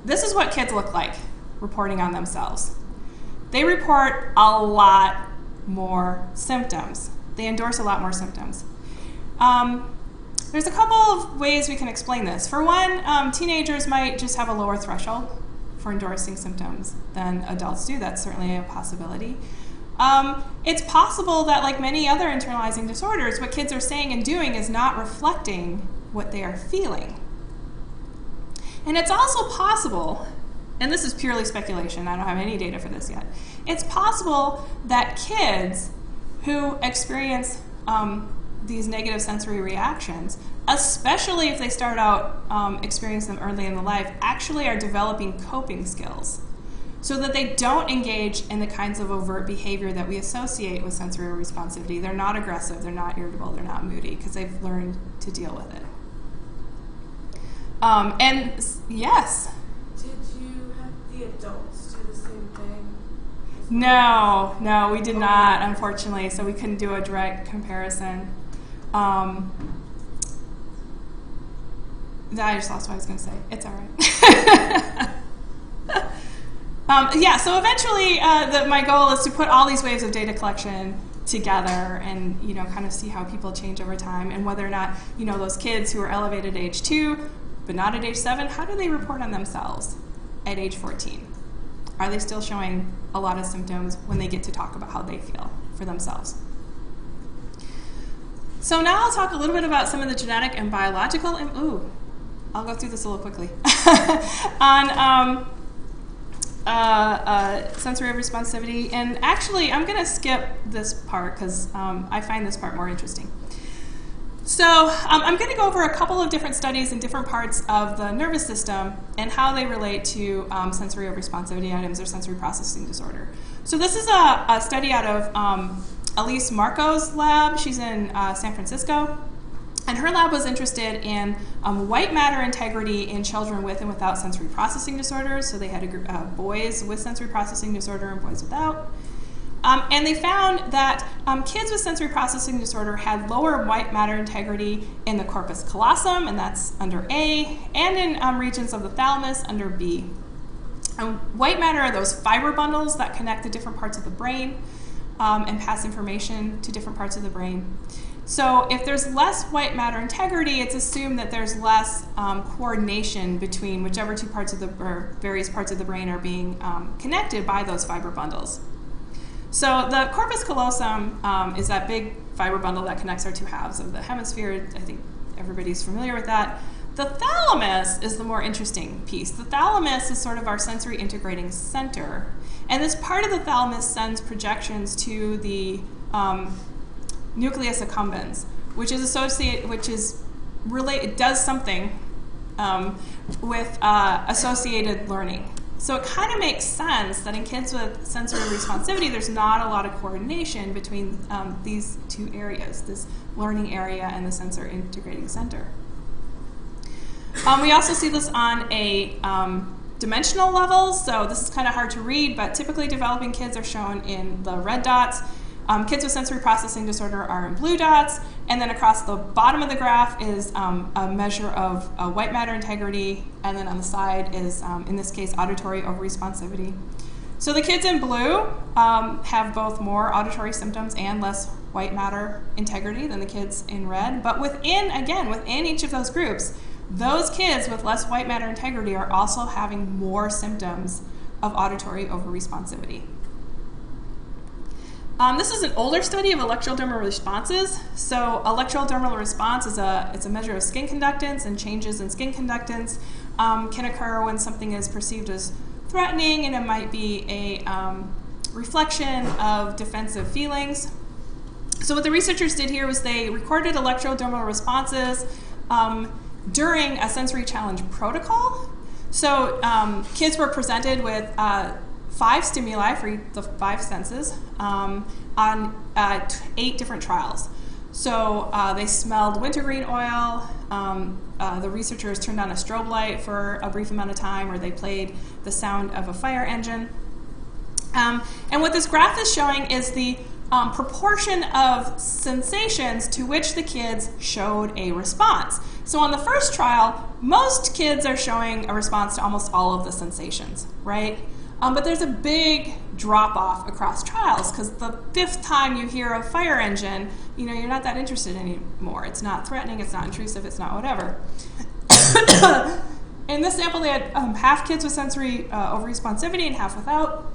This is what kids look like reporting on themselves. They report a lot more symptoms. They endorse a lot more symptoms. There's a couple of ways we can explain this. For one, teenagers might just have a lower threshold for endorsing symptoms than adults do. That's certainly a possibility. It's possible that, like many other internalizing disorders, what kids are saying and doing is not reflecting what they are feeling. And it's also possible, and this is purely speculation, I don't have any data for this yet, it's possible that kids who experience these negative sensory reactions, especially if they start out experiencing them early in their life, actually are developing coping skills so that they don't engage in the kinds of overt behavior that we associate with sensory responsivity. They're not aggressive, they're not irritable, they're not moody, because they've learned to deal with it. And yes? Did you have the adults do the same thing? No, we did not, unfortunately, so we couldn't do a direct comparison. I just lost what I was going to say. It's all right. Yeah, so eventually my goal is to put all these waves of data collection together and, kind of see how people change over time and whether or not, those kids who are elevated at age 2 but not at age 7, how do they report on themselves at age 14? Are they still showing a lot of symptoms when they get to talk about how they feel for themselves? So now I'll talk a little bit about some of the genetic and biological, I'll go through this a little quickly, on sensory responsivity. And actually, I'm going to skip this part because I find this part more interesting. So I'm going to go over a couple of different studies in different parts of the nervous system and how they relate to sensory overresponsivity items or sensory processing disorder. So this is a study out of Elise Marco's lab. She's in San Francisco. And her lab was interested in white matter integrity in children with and without sensory processing disorders. So they had a group of boys with sensory processing disorder and boys without. And they found that kids with sensory processing disorder had lower white matter integrity in the corpus callosum, and that's under A, and in regions of the thalamus under B. White matter are those fiber bundles that connect the different parts of the brain and pass information to different parts of the brain. So if there's less white matter integrity, it's assumed that there's less coordination between whichever two parts of the, or various parts of the brain are being connected by those fiber bundles. So the corpus callosum is that big fiber bundle that connects our two halves of the hemisphere. I think everybody's familiar with that. The thalamus is the more interesting piece. The thalamus is sort of our sensory integrating center. And this part of the thalamus sends projections to the nucleus accumbens, which is associated, it does something with associated learning. So it kind of makes sense that in kids with sensory responsivity, there's not a lot of coordination between these two areas, this learning area and the sensor integrating center. We also see this on a dimensional level, so this is kind of hard to read, but typically developing kids are shown in the red dots. Kids with sensory processing disorder are in blue dots, and then across the bottom of the graph is a measure of white matter integrity, and then on the side is, in this case, auditory overresponsivity. So the kids in blue have both more auditory symptoms and less white matter integrity than the kids in red, but within each of those groups, those kids with less white matter integrity are also having more symptoms of auditory overresponsivity. This is an older study of electrodermal responses. So electrodermal response is it's a measure of skin conductance, and changes in skin conductance can occur when something is perceived as threatening, and it might be a reflection of defensive feelings. So what the researchers did here was they recorded electrodermal responses during a sensory challenge protocol. So kids were presented with 5 stimuli for the 5 senses on 8 different trials. So they smelled wintergreen oil. The researchers turned on a strobe light for a brief amount of time, or they played the sound of a fire engine. And what this graph is showing is the proportion of sensations to which the kids showed a response. So on the first trial, most kids are showing a response to almost all of the sensations, right? But there's a big drop-off across trials, because the 5th time you hear a fire engine, you're not that interested anymore. It's not threatening, it's not intrusive, it's not whatever. In this sample, they had half kids with sensory overresponsivity and half without.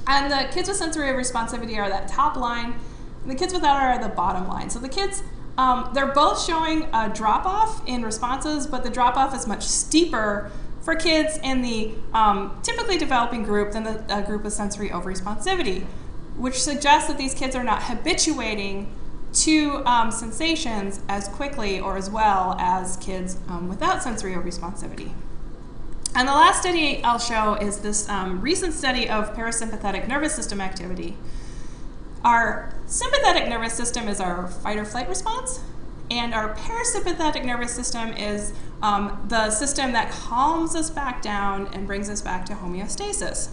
And the kids with sensory overresponsivity are that top line, and the kids without are the bottom line. So the kids, they're both showing a drop-off in responses, but the drop-off is much steeper for kids in the typically developing group than the group with sensory overresponsivity, which suggests that these kids are not habituating to sensations as quickly or as well as kids without sensory overresponsivity. And the last study I'll show is this recent study of parasympathetic nervous system activity. Our sympathetic nervous system is our fight or flight response, and our parasympathetic nervous system is the system that calms us back down and brings us back to homeostasis.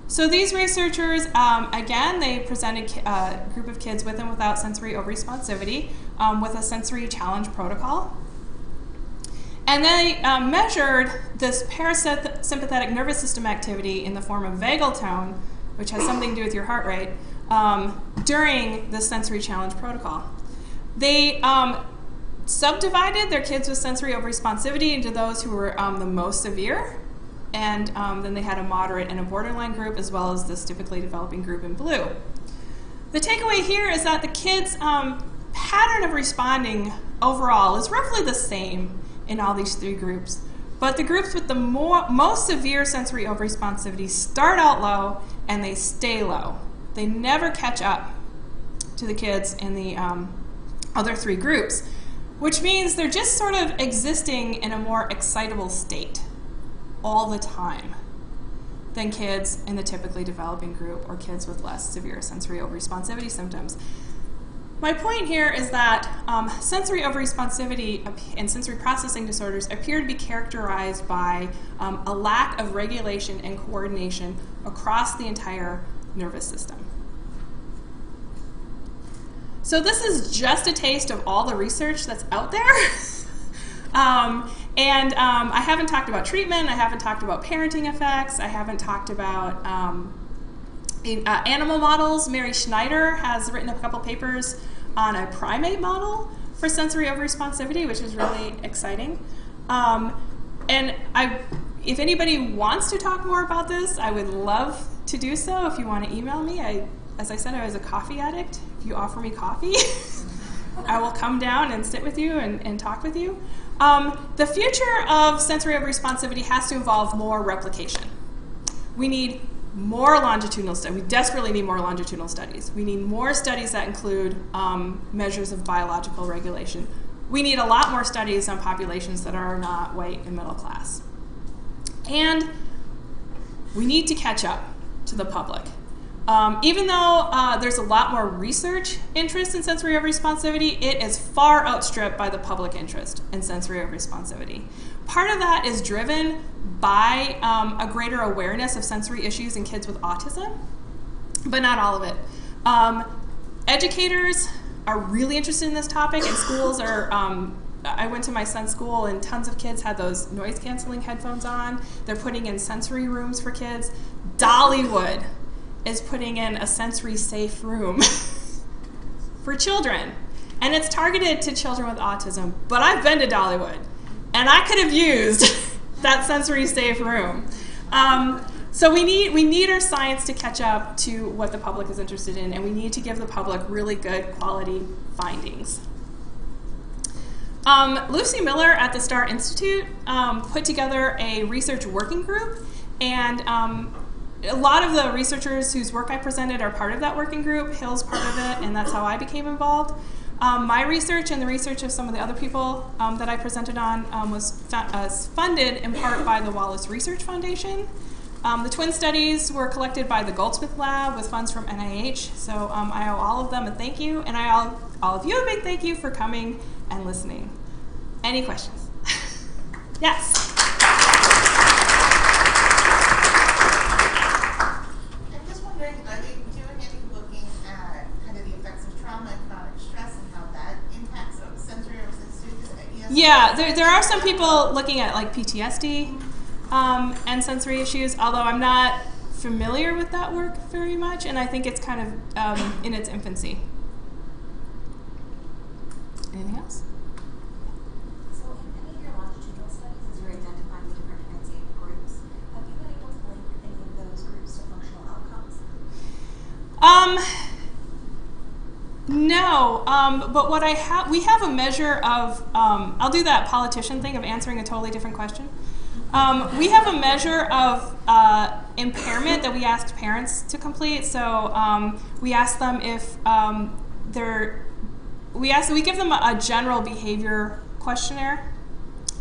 So these researchers, again, they presented a group of kids with and without sensory overresponsivity with a sensory challenge protocol. And they measured this parasympathetic nervous system activity in the form of vagal tone, which has something to do with your heart rate, during the sensory challenge protocol. They subdivided their kids with sensory overresponsivity into those who were the most severe, and then they had a moderate and a borderline group, as well as this typically developing group in blue. The takeaway here is that the kids' pattern of responding overall is roughly the same in all these 3 groups, but the groups with the most severe sensory overresponsivity start out low and they stay low. They never catch up to the kids in the other 3 groups, which means they're just sort of existing in a more excitable state all the time than kids in the typically developing group or kids with less severe sensory overresponsivity symptoms. My point here is that sensory overresponsivity and sensory processing disorders appear to be characterized by a lack of regulation and coordination across the entire nervous system. So this is just a taste of all the research that's out there. I haven't talked about treatment, I haven't talked about parenting effects, I haven't talked about animal models. Mary Schneider has written a couple papers on a primate model for sensory overresponsivity, which is really exciting. If anybody wants to talk more about this, I would love to do so. If you want to email me, as I said, I was a coffee addict. If you offer me coffee, I will come down and sit with you and talk with you. The future of sensory overresponsivity has to involve more replication. We need more longitudinal studies. We desperately need more longitudinal studies. We need more studies that include measures of biological regulation. We need a lot more studies on populations that are not white and middle class. And we need to catch up to the public. Even though there's a lot more research interest in sensory overresponsivity, it is far outstripped by the public interest in sensory overresponsivity. Part of that is driven by a greater awareness of sensory issues in kids with autism, but not all of it. Educators are really interested in this topic, and schools are, I went to my son's school and tons of kids had those noise canceling headphones on. They're putting in sensory rooms for kids. Dollywood is putting in a sensory safe room for children. And it's targeted to children with autism, but I've been to Dollywood and I could have used that sensory safe room. So we need our science to catch up to what the public is interested in, and we need to give the public really good quality findings. Lucy Miller at the STAR Institute put together a research working group, and a lot of the researchers whose work I presented are part of that working group. Hill's part of it, and that's how I became involved. My research and the research of some of the other people that I presented on was funded in part by the Wallace Research Foundation. The twin studies were collected by the Goldsmith Lab with funds from NIH, so I owe all of them a thank you, and I owe all of you a big thank you for coming and listening. Any questions? Yes? I'm just wondering, are they doing any looking at kind of the effects of trauma and chronic stress and how that impacts sensory oversensitivity? Yeah, there are some people looking at like PTSD and sensory issues, although I'm not familiar with that work very much, and I think it's kind of in its infancy. Anything else? So in any of your longitudinal studies, as you're identifying the different kinds of groups, have you been able to link any of those groups to functional outcomes? No, but what we have a measure of, I'll do that politician thing of answering a totally different question. We have a measure of impairment that we asked parents to complete. So we ask them if we give them a general behavior questionnaire,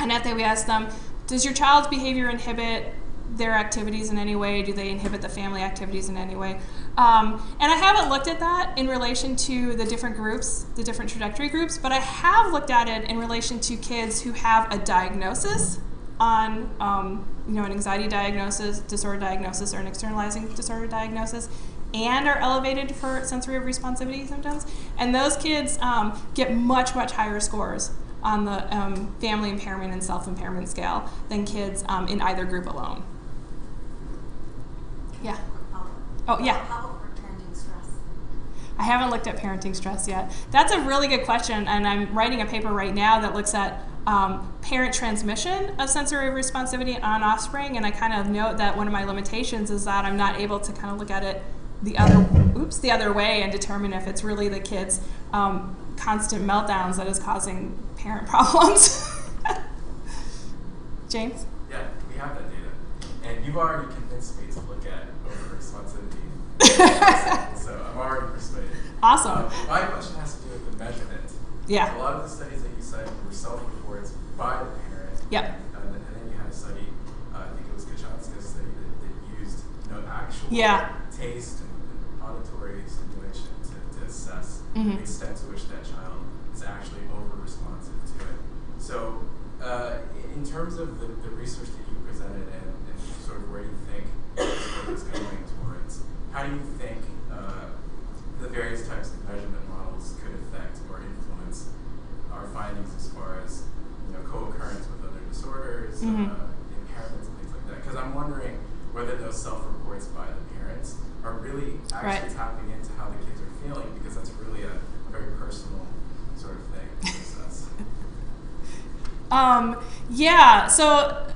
and at that we ask them, does your child's behavior inhibit their activities in any way? Do they inhibit the family activities in any way? And I haven't looked at that in relation to the different groups, the different trajectory groups, but I have looked at it in relation to kids who have a diagnosis on an anxiety diagnosis, disorder diagnosis, or an externalizing disorder diagnosis, and are elevated for sensory overresponsivity symptoms. And those kids get much, much higher scores on the family impairment and self-impairment scale than kids in either group alone. Yeah. Oh, yeah. How about for parenting stress? I haven't looked at parenting stress yet. That's a really good question, and I'm writing a paper right now that looks at parent transmission of sensory overresponsivity on offspring, and I kind of note that one of my limitations is that I'm not able to kind of look at it the other way and determine if it's really the kids' constant meltdowns that is causing parent problems. James? Yeah, we have that data. And you've already convinced me to look at over-responsivity. So I'm already persuaded. Awesome. My question has to do with the measurement. Yeah. A lot of the studies that you cited were self-reports by the parent. Yep. And then you had a study, I think it was Kachanska's study, that used actual taste and auditory stimulation to assess the extent to which that child is actually over-responsive to it. So in terms of the research that you presented and sort of where you think it's going towards, how do you think the various types of measurement models could findings as far as co-occurrence with other disorders, impairments, and things like that. Because I'm wondering whether those self-reports by the parents are really actually tapping into how the kids are feeling, because that's really a very personal sort of thing to assess. Yeah, so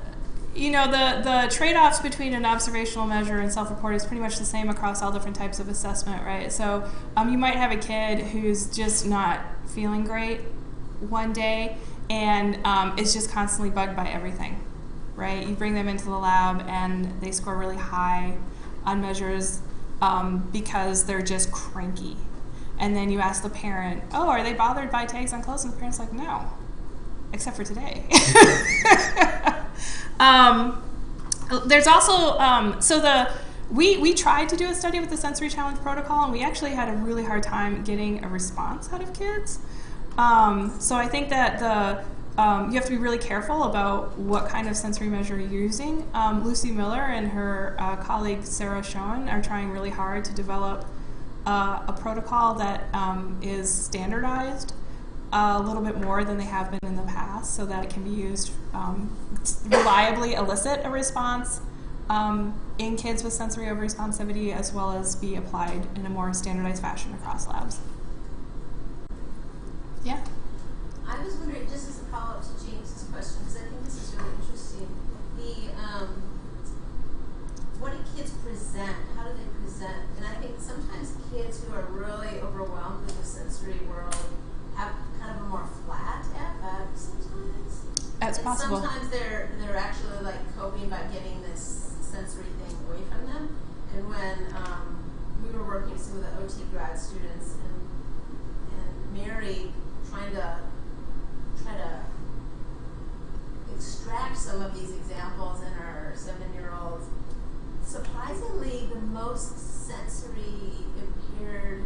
the trade-offs between an observational measure and self-report is pretty much the same across all different types of assessment, right? So you might have a kid who's just not feeling great one day and is just constantly bugged by everything, right? You bring them into the lab and they score really high on measures because they're just cranky. And then you ask the parent, oh, are they bothered by tags on clothes? And the parent's like, no, except for today. There's also, we tried to do a study with the sensory challenge protocol, and we actually had a really hard time getting a response out of kids. So I think that you have to be really careful about what kind of sensory measure you're using. Lucy Miller and her colleague Sarah Schoen are trying really hard to develop a protocol that is standardized a little bit more than they have been in the past, so that it can be used reliably elicit a response in kids with sensory overresponsivity, as well as be applied in a more standardized fashion across labs. Yeah? I was wondering, just as a follow-up to James's question, because I think this is really interesting, what do kids present? How do they present? And I think sometimes kids who are really overwhelmed with the sensory world have kind of a more flat affect sometimes. That's possible. Sometimes they're actually like coping by getting this sensory thing away from them. And when we were working with some of the OT grad students and Mary trying to extract some of these examples in our 7-year-olds, surprisingly the most sensory impaired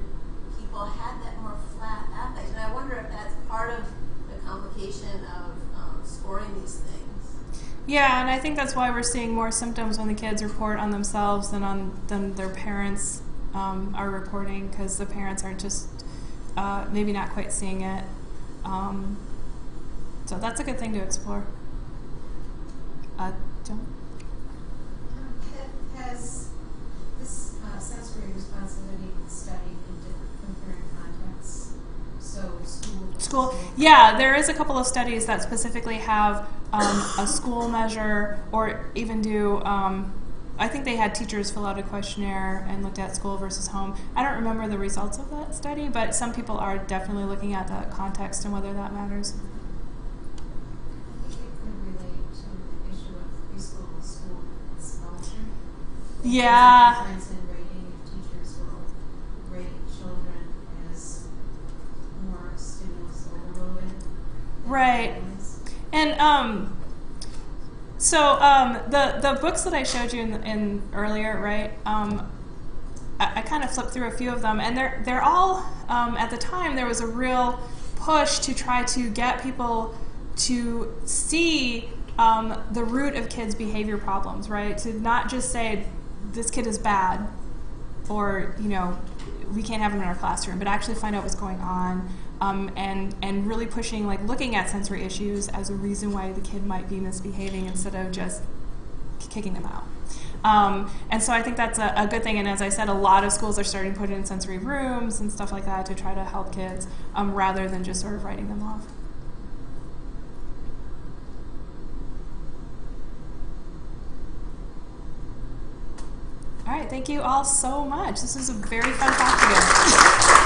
people had that more flat affect. And I wonder if that's part of the complication of scoring these things. Yeah, and I think that's why we're seeing more symptoms when the kids report on themselves than their parents are reporting, because the parents are just maybe not quite seeing it. So that's a good thing to explore. John? Has this sensory responsibility studied in different comparing contexts? So school. Yeah, there is a couple of studies that specifically have a school measure, or even do, I think they had teachers fill out a questionnaire and looked at school versus home. I don't remember the results of that study, but some people are definitely looking at the context and whether that matters. I think it could relate to the issue of preschool and school expulsion. Yeah. There's a difference in rating if teachers will rate children as more students overloaded. Right. And the books that I showed you in earlier, right? I kind of flipped through a few of them, and they're all at the time there was a real push to try to get people to see the root of kids' behavior problems, right? To not just say this kid is bad, or we can't have him in our classroom, but actually find out what's going on. And really pushing, like looking at sensory issues as a reason why the kid might be misbehaving instead of just kicking them out. And so I think that's a good thing. And as I said, a lot of schools are starting to put in sensory rooms and stuff like that to try to help kids rather than just sort of writing them off. All right, thank you all so much. This is a very fun talk together.